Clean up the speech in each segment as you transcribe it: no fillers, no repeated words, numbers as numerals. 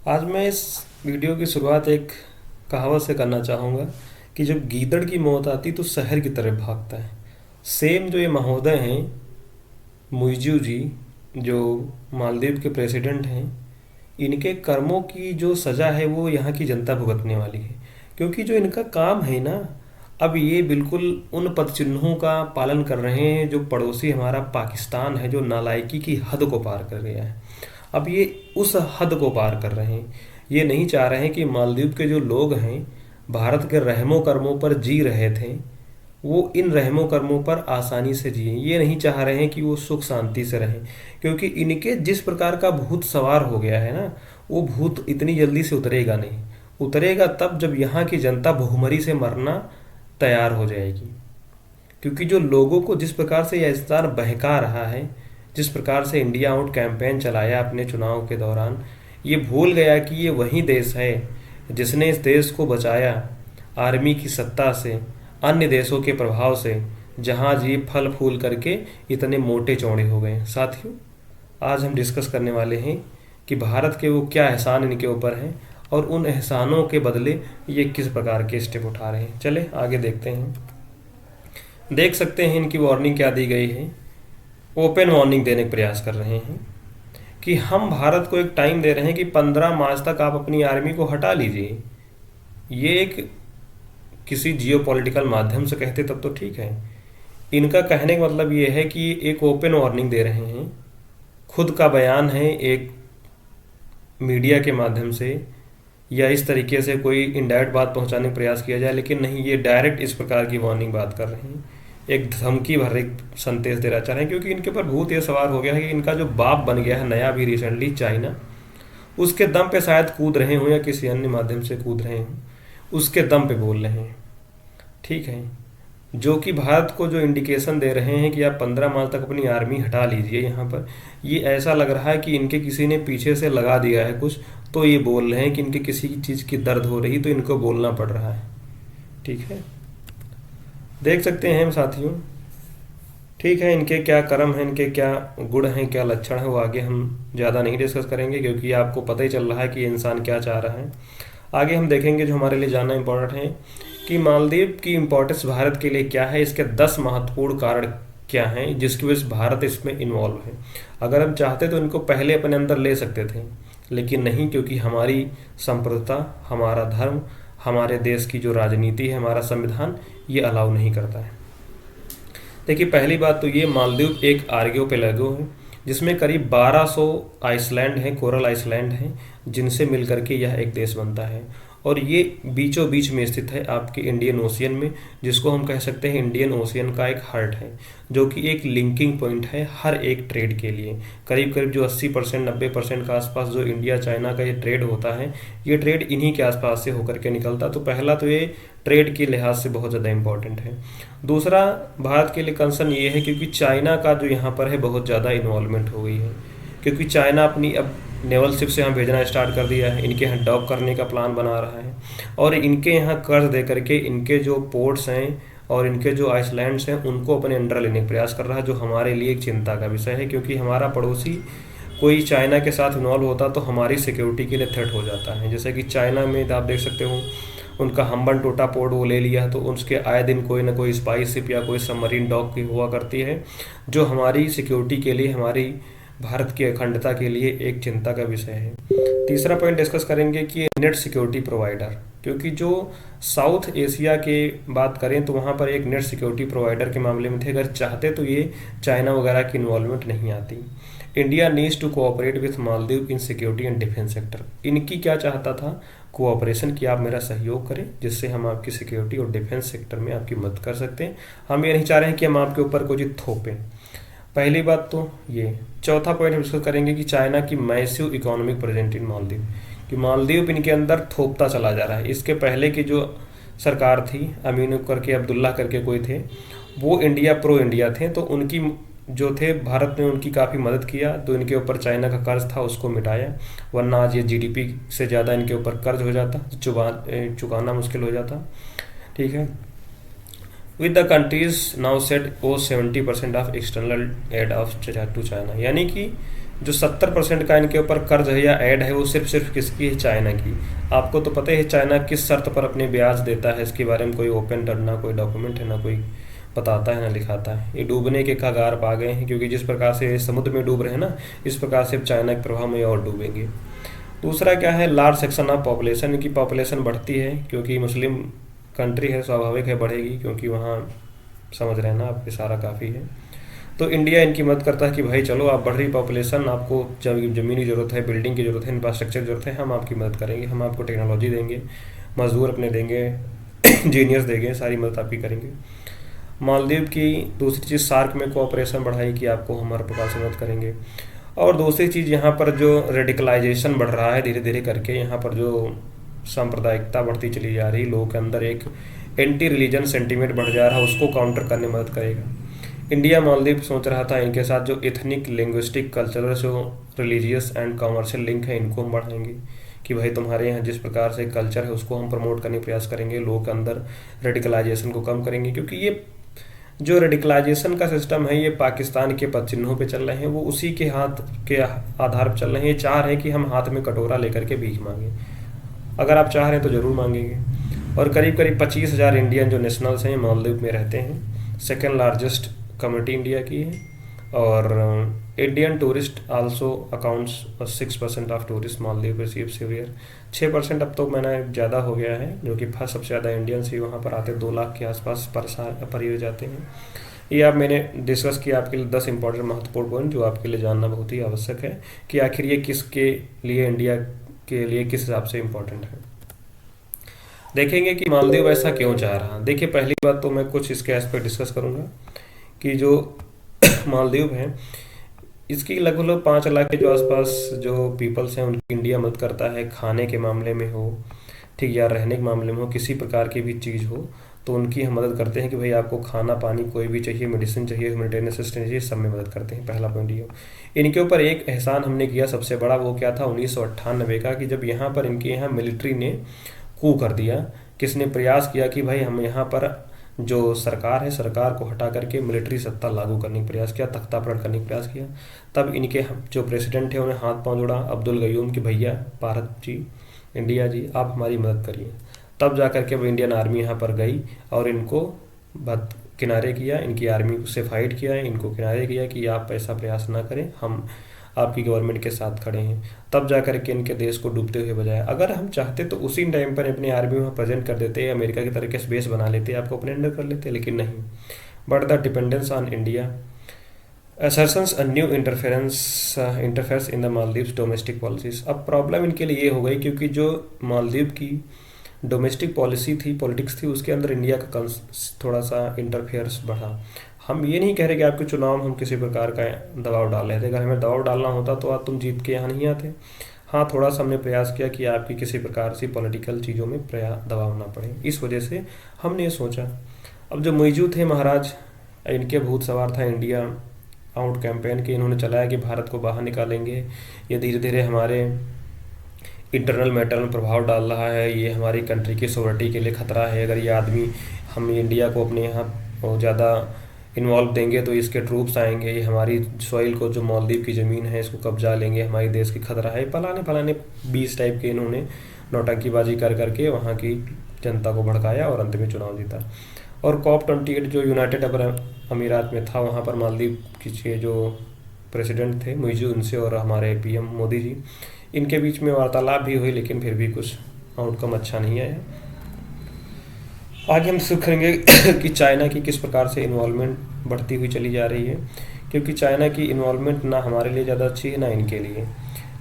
आज मैं इस वीडियो की शुरुआत एक कहावत से करना चाहूँगा कि जब गीदड़ की मौत आती तो शहर की तरफ भागता है। सेम जो ये महोदय हैं, मुइज़ू जी, जो मालदीव के प्रेसिडेंट हैं, इनके कर्मों की जो सज़ा है वो यहाँ की जनता भुगतने वाली है। क्योंकि जो इनका काम है ना, अब ये बिल्कुल उन पदचिन्हों का पालन कर रहे हैं जो पड़ोसी हमारा पाकिस्तान है, जो नालायकी की हद को पार कर गया है। अब ये उस हद को पार कर रहे हैं। ये नहीं चाह रहे हैं कि मालदीव के जो लोग हैं, भारत के रहमो कर्मों पर जी रहे थे, वो इन रहमो कर्मों पर आसानी से जिए। ये नहीं चाह रहे हैं कि वो सुख शांति से रहें, क्योंकि इनके जिस प्रकार का भूत सवार हो गया है ना, वो भूत इतनी जल्दी से उतरेगा नहीं। उतरेगा तब जब यहाँ की जनता भूखमरी से मरना तैयार हो जाएगी। क्योंकि जो लोगों को जिस प्रकार से यह इंसान बहका रहा है, जिस प्रकार से इंडिया आउट कैंपेन चलाया अपने चुनाव के दौरान, ये भूल गया कि ये वही देश है जिसने इस देश को बचाया आर्मी की सत्ता से, अन्य देशों के प्रभाव से, जहाँ ये फल फूल करके इतने मोटे चौड़े हो गए। साथियों, आज हम डिस्कस करने वाले हैं कि भारत के वो क्या एहसान इनके ऊपर हैं और उन एहसानों के बदले ये किस प्रकार के स्टेप उठा रहे हैं। चले आगे देखते हैं। देख सकते हैं इनकी वार्निंग क्या दी गई है। ओपन वार्निंग देने का प्रयास कर रहे हैं कि हम भारत को एक टाइम दे रहे हैं कि 15 मार्च तक आप अपनी आर्मी को हटा लीजिए। ये एक किसी जियोपॉलिटिकल माध्यम से कहते तब तो ठीक है। इनका कहने का मतलब ये है कि एक ओपन वार्निंग दे रहे हैं। खुद का बयान है एक मीडिया के माध्यम से, या इस तरीके से कोई इनडायरेक्ट बात पहुंचाने का प्रयास किया जाए, लेकिन नहीं, ये डायरेक्ट इस प्रकार की वार्निंग बात कर रहे हैं। एक धमकी भर एक संदेश देना चाह रहे हैं, क्योंकि इनके ऊपर भूत ये सवार हो गया है कि इनका जो बाप बन गया है नया भी रिसेंटली चाइना, उसके दम पे शायद कूद रहे हों या किसी अन्य माध्यम से कूद रहे हों, उसके दम पे बोल रहे हैं। ठीक है, जो कि भारत को जो इंडिकेशन दे रहे हैं कि आप 15 मार्च तक अपनी आर्मी हटा लीजिए यहाँ पर, ये ऐसा लग रहा है कि इनके किसी ने पीछे से लगा दिया है कुछ, तो ये बोल रहे हैं कि इनके किसी चीज़ की दर्द हो रही तो इनको बोलना पड़ रहा है। ठीक है, देख सकते हैं हम साथियों। ठीक है, इनके क्या कर्म हैं, इनके क्या गुण हैं, क्या लक्षण है, वो आगे हम ज़्यादा नहीं डिस्कस करेंगे, क्योंकि आपको पता ही चल रहा है कि ये इंसान क्या चाह रहा है। आगे हम देखेंगे जो हमारे लिए जानना इम्पोर्टेंट है कि मालदीव की इम्पोर्टेंस भारत के लिए क्या है, इसके 10 महत्वपूर्ण कारण क्या हैं जिसकी वजह से भारत इसमें इन्वॉल्व है। अगर हम चाहते तो इनको पहले अपने अंदर ले सकते थे, लेकिन नहीं, क्योंकि हमारी संप्रभुता, हमारा धर्म, हमारे देश की जो राजनीति है, हमारा संविधान ये अलाउ नहीं करता है। देखिए, पहली बात तो ये, मालदीव एक आर्गो पे लगो है जिसमें करीब 1200 आइसलैंड हैं, कोरल आइसलैंड हैं, जिनसे मिलकर के यह एक देश बनता है। और ये बीचों बीच में स्थित है आपके इंडियन ओशियन में, जिसको हम कह सकते हैं इंडियन ओशियन का एक हार्ट है, जो कि एक लिंकिंग पॉइंट है हर एक ट्रेड के लिए। करीब करीब जो 80% 90% का आसपास जो इंडिया चाइना का ये ट्रेड होता है, ये ट्रेड इन्हीं के आसपास से होकर के निकलता। तो पहला तो ये ट्रेड के लिहाज से बहुत ज़्यादा इंपॉर्टेंट है। दूसरा, भारत के लिए कंसर्न ये है क्योंकि चाइना का जो यहाँ पर है बहुत ज़्यादा इन्वॉल्वमेंट हो गई है, क्योंकि चाइना अपनी अब नेवल शिप से यहाँ भेजना स्टार्ट कर दिया है, इनके यहाँ डॉक करने का प्लान बना रहा है, और इनके यहाँ कर्ज दे करके इनके जो पोर्ट्स हैं और इनके जो आइसलैंड्स हैं उनको अपने अंडर लेने का प्रयास कर रहा है, जो हमारे लिए एक चिंता का विषय है। क्योंकि हमारा पड़ोसी कोई चाइना के साथ इन्वॉल्व होता तो हमारी सिक्योरिटी के लिए थ्रेट हो जाता है। जैसे कि चाइना में आप देख सकते हो, उनका हम्बन टोटा पोर्ट वो ले लिया, तो उसके आए दिन कोई ना कोई स्पाइस शिप या कोई सबमरीन डॉक की हुआ करती है, जो हमारी सिक्योरिटी के लिए, हमारी भारत की अखंडता के लिए एक चिंता का विषय है। तीसरा पॉइंट डिस्कस करेंगे कि नेट सिक्योरिटी प्रोवाइडर, क्योंकि जो साउथ एशिया के बात करें तो वहाँ पर एक नेट सिक्योरिटी प्रोवाइडर के मामले में थे, अगर चाहते तो ये चाइना वगैरह की इन्वॉल्वमेंट नहीं आती। India needs to cooperate with Maldives in security and defence sector. इनकी क्या चाहता था, कोऑपरेशन की, आप मेरा सहयोग करें जिससे हम आपकी सिक्योरिटी और डिफेंस सेक्टर में आपकी मदद कर सकते हैं। हम ये नहीं चाह रहे हैं कि हम आपके ऊपर कोई चीज़ थोपें। पहली बात तो ये। चौथा पॉइंट हम डिस्कस करेंगे कि चाइना की massive economic present in Maldives, कि मालदीव इनके अंदर थोपता चला जा रहा है। इसके पहले की जो सरकार थी, अमीन करके अब्दुल्ला करके कोई थे, वो इंडिया प्रो इंडिया थे, तो उनकी जो थे, भारत ने उनकी काफ़ी मदद किया, तो इनके ऊपर चाइना का कर्ज था उसको मिटाया, वरना आज ये जीडीपी से ज़्यादा इनके ऊपर कर्ज हो जाता, चुकाना मुश्किल हो जाता। ठीक है, with the countries now set ओ 70% of external aid of to China, यानी कि जो 70% का इनके ऊपर कर्ज है या ऐड है वो सिर्फ किसकी है? चाइना की। आपको तो पता ही है चाइना किस शर्त पर अपने ब्याज देता है, इसके बारे में कोई ओपन ना कोई डॉक्यूमेंट है, ना कोई बताता है ना लिखाता है। ये डूबने के कगार पा गए हैं, क्योंकि जिस प्रकार से ये समुद्र में डूब रहे हैं ना, इस प्रकार से चाइना के प्रभाव में और डूबेंगे। दूसरा क्या है? लार्ज सेक्शन ऑफ पॉपुलेशन, इनकी पॉपुलेशन बढ़ती है क्योंकि मुस्लिम कंट्री है, स्वाभाविक है बढ़ेगी, क्योंकि वहाँ समझ रहे हैं ना आप, इशारा काफ़ी है। तो इंडिया इनकी मदद करता है कि भाई चलो आप बढ़ रही पॉपुलेशन, आपको जब ज़मीनी ज़रूरत है, बिल्डिंग की ज़रूरत है, इंफ्रास्ट्रक्चर ज़रूरत है, हम आपकी मदद करेंगे, हम आपको टेक्नोलॉजी देंगे, मजदूर अपने देंगे, इंजीनियर्स देंगे, सारी मदद आपकी करेंगे। मालदीव की दूसरी चीज़, सार्क में कोऑपरेशन बढ़ाई कि आपको हम हर प्रकार से मदद करेंगे। और दूसरी चीज़, यहाँ पर जो रेडिकलाइजेशन बढ़ रहा है धीरे धीरे करके, यहाँ पर जो सांप्रदायिकता बढ़ती चली जा रही, लोगों के अंदर एक एंटी रिलीजन सेंटीमेंट बढ़ जा रहा है, उसको काउंटर करने में मदद करेगा। इंडिया मालदीव सोच रहा था इनके साथ जो इथनिक, लिंग्विस्टिक, कल्चरल, जो रिलीजियस एंड कॉमर्शियल लिंक है, इनको हम बढ़ाएंगे कि भाई तुम्हारे यहाँ जिस प्रकार से कल्चर है उसको हम प्रमोट करने का प्रयास करेंगे, लोगों के अंदर रेडिकलाइजेशन को कम करेंगे। क्योंकि ये जो रेडिकलाइजेशन का सिस्टम है ये पाकिस्तान के पद चिन्हों पे चल रहे हैं, वो उसी के हाथ के आधार पर चल रहे हैं। ये चाह रहे हैं कि हम हाथ में कटोरा लेकर के भीख मांगे। अगर आप चाह रहे हैं तो ज़रूर मांगेंगे। और करीब करीब 25,000 इंडियन जो नेशनल्स हैं मालदीव में रहते हैं। सेकेंड लार्जेस्ट कम्युनिटी इंडिया की है। और Indian tourist also accounts 6% of tourist Maldives receives every year. 6% अब तो मैंने ज़्यादा हो गया है, जो कि फर्स्ट सबसे ज़्यादा इंडियंस ही वहाँ पर आते हैं, 2 लाख के आसपास पर साल पर ईयर जाते हैं। ये आप मैंने डिस्कस किया आपके लिए 10 इंपॉर्टेंट महत्वपूर्ण पॉइंट जो आपके लिए जानना बहुत ही आवश्यक है कि आखिर ये किसके लिए, इंडिया के लिए किस हिसाब से इम्पोर्टेंट है। देखेंगे कि मालदीव ऐसा क्यों चाह रहा। देखिए, पहली बात तो मैं कुछ इसके एस्पेक्ट डिस्कस करूँगा कि जो मालदीव है इसकी लगभग 5 लाख के जो आसपास जो पीपल्स हैं उनकी इंडिया मदद करता है। खाने के मामले में हो, ठीक, या रहने के मामले में हो, किसी प्रकार की भी चीज़ हो तो उनकी हम मदद करते हैं कि भाई आपको खाना पानी कोई भी चाहिए, मेडिसिन चाहिए, ह्यूमैनिटेरियन असिस्टेंस चाहिए, सब में मदद करते हैं। पहला पॉइंट ये। इनके ऊपर एक एहसान हमने किया सबसे बड़ा, वो क्या था 1998 का, कि जब यहाँ पर इनके यहाँ मिलिट्री ने कू कर दिया। किसने प्रयास किया कि भाई हम यहाँ पर जो सरकार है, सरकार को हटा करके मिलिट्री सत्ता लागू करने का प्रयास किया, तख्तापलट करने का प्रयास किया। तब इनके जो प्रेसिडेंट थे उन्हें हाथ पांव जोड़ा, अब्दुल गयूम, कि भैया भारत जी, इंडिया जी, आप हमारी मदद करिए। तब जा करके वो इंडियन आर्मी यहाँ पर गई और इनको किनारे किया, इनकी आर्मी से फाइट किया, इनको किनारे किया कि आप ऐसा प्रयास ना करें, हम आपकी गवर्नमेंट के साथ खड़े हैं। तब जा करके इनके देश को डूबते हुए बजाया। अगर हम चाहते तो उसी टाइम पर अपनी आर्मी वहाँ प्रेजेंट कर देते, अमेरिका की तरीके से बेस बना लेते, आपको अपने अंडर कर लेते, लेकिन नहीं। But the dependence on India assertions a new interferes in the Maldives domestic policies। अब प्रॉब्लम इनके लिए ये हो गई क्योंकि जो मालदीव की डोमेस्टिक पॉलिसी थी, पॉलिटिक्स थी, उसके अंदर इंडिया का थोड़ा सा इंटरफेयर्स बढ़ा। हम ये नहीं कह रहे कि आपके चुनाव में हम किसी प्रकार का दबाव डाल रहे थे। अगर हमें दबाव डालना होता तो आज तुम जीत के यहाँ नहीं आते। हाँ, थोड़ा सा हमने प्रयास किया कि आपकी किसी प्रकार से पॉलिटिकल चीज़ों में दबाव ना पड़े, इस वजह से हमने ये सोचा। अब जो मुइजू थे महाराज, इनके भूत सवार था इंडिया आउट कैंपेन के, इन्होंने चलाया कि भारत को बाहर निकालेंगे, ये धीरे धीरे हमारे इंटरनल मैटर में प्रभाव डाल रहा है, ये हमारी कंट्री की सोवरिटी के लिए खतरा है। अगर ये आदमी, हम इंडिया को अपने यहाँ ज़्यादा इन्वॉल्व देंगे तो इसके ट्रूप्स आएंगे, ये हमारी सॉइल को, जो मालदीव की ज़मीन है, इसको कब्जा लेंगे, हमारे देश की खतरा है। फलाने 20 टाइप के इन्होंने नौटंकीबाजी कर करके वहाँ की जनता को भड़काया और अंत में चुनाव जीता। और COP28 जो यूनाइटेड अरब अमीरात में था, वहाँ पर मालदीव के जो प्रेसिडेंट थे मुइजू, उनसे और हमारे PM मोदी जी, इनके बीच में वार्तालाप भी हुई, लेकिन फिर भी कुछ आउटकम अच्छा नहीं आया। आगे हम सीखेंगे कि चाइना की किस प्रकार से इन्वॉल्वमेंट बढ़ती हुई चली जा रही है, क्योंकि चाइना की इन्वॉल्वमेंट ना हमारे लिए ज़्यादा अच्छी है ना इनके लिए।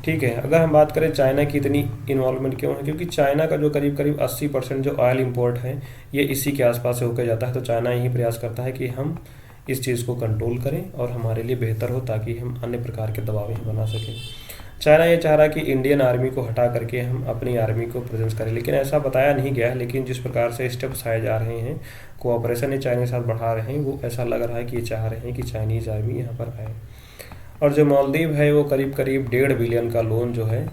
ठीक है, अगर हम बात करें चाइना की इतनी इन्वॉल्वमेंट क्यों है, क्योंकि चाइना का जो करीब करीब 80% जो ऑयल इंपोर्ट है ये इसी के आसपास से होकर जाता है। तो चाइना यही प्रयास करता है कि हम इस चीज़ को कंट्रोल करें और हमारे लिए बेहतर हो, ताकि हम अन्य प्रकार के दबाव बना सकें। चाइना ये चाह रहा है कि इंडियन आर्मी को हटा करके हम अपनी आर्मी को प्रेजेंस करें, लेकिन ऐसा बताया नहीं गया है। लेकिन जिस प्रकार से स्टेप्स आए जा रहे हैं, कोऑपरेशन ये चाइना के साथ बढ़ा रहे हैं, वो ऐसा लग रहा है कि ये चाह रहे हैं कि चाइनीज़ आर्मी यहाँ पर आए। और जो मालदीव है वो करीब करीब 1.5 बिलियन का लोन जो है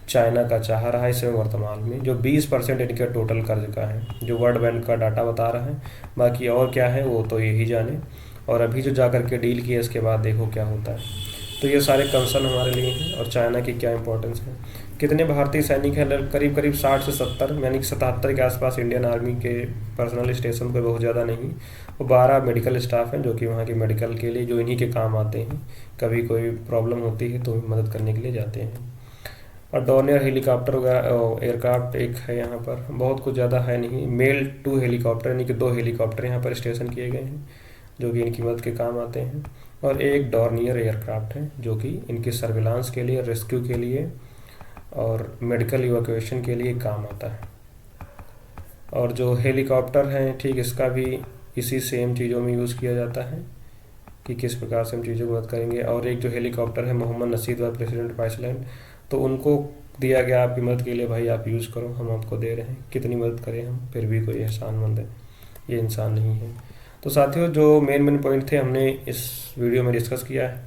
चाइना का चाह रहा है इसमें वर्तमान में, जो 20% इनके टोटल कर्ज का है, जो वर्ल्ड बैंक का डाटा बता रहा है। बाकी और क्या है वो तो यही जाने। और अभी जो जा कर के डील किया इसके बाद देखो क्या होता है। तो ये सारे कंसर्न हमारे लिए हैं। और चाइना की क्या इंपॉर्टेंस है। कितने भारतीय सैनिक हैं, करीब करीब 60 से 70 यानी कि 77 के आसपास इंडियन आर्मी के पर्सनल स्टेशन पे, बहुत ज़्यादा नहीं। वो 12 मेडिकल स्टाफ हैं जो कि वहाँ के मेडिकल के लिए, जो इन्हीं के काम आते हैं, कभी कोई प्रॉब्लम होती है तो मदद करने के लिए जाते हैं। और डॉर्नियर हेलीकॉप्टर वगैरह एयरक्राफ्ट एक है यहाँ पर, बहुत कुछ ज़्यादा है नहीं। मेल 2 हेलीकॉप्टर यानी कि 2 हेलीकॉप्टर यहाँ पर स्टेशन किए गए हैं जो कि इनकी मदद के काम आते हैं। और एक डॉर्नियर एयरक्राफ्ट है जो कि इनके सर्विलांस के लिए, रेस्क्यू के लिए और मेडिकल इवैक्यूएशन के लिए काम आता है। और जो हेलीकॉप्टर है, ठीक इसका भी इसी सेम चीज़ों में यूज़ किया जाता है कि किस प्रकार से हम चीज़ों को मदद करेंगे। और एक जो हेलीकॉप्टर है मोहम्मद नशीद व प्रेसिडेंट ऑफ आइसलैंड, तो उनको दिया गया आपकी मदद के लिए, भाई आप यूज़ करो, हम आपको दे रहे हैं। कितनी मदद करें हम, फिर भी कोई एहसानमंद है, ये इंसान नहीं है। तो साथियों, जो मेन पॉइंट थे हमने इस वीडियो में डिस्कस किया है।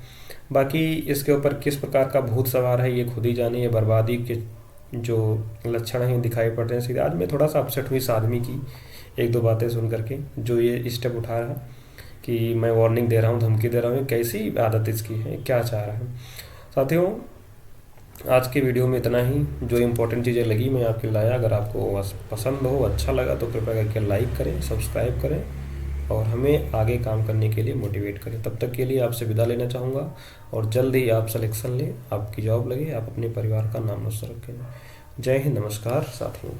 बाकी इसके ऊपर किस प्रकार का भूत सवार है ये खुद ही जानिए। बर्बादी के जो लक्षण हैं दिखाई पड़ रहे हैं सीधे। आज मैं थोड़ा सा अपसेट हुई इस आदमी की 1-2 बातें सुन करके, जो ये स्टेप उठा रहा कि मैं वार्निंग दे रहा हूँ, धमकी दे रहा हूँ, कैसी आदत इसकी है, क्या चाह रहा है। साथियों, आज की वीडियो में इतना ही। जो इम्पोर्टेंट चीज़ें लगी मैं आपके लाया। अगर आपको पसंद हो, अच्छा लगा, तो कृपया करके लाइक करें, सब्सक्राइब करें और हमें आगे काम करने के लिए मोटिवेट करें। तब तक के लिए आपसे विदा लेना चाहूँगा और जल्द ही आप सिलेक्शन लें, आपकी जॉब लगे, आप अपने परिवार का नाम रोशन रखें। जय हिंद, नमस्कार साथियों।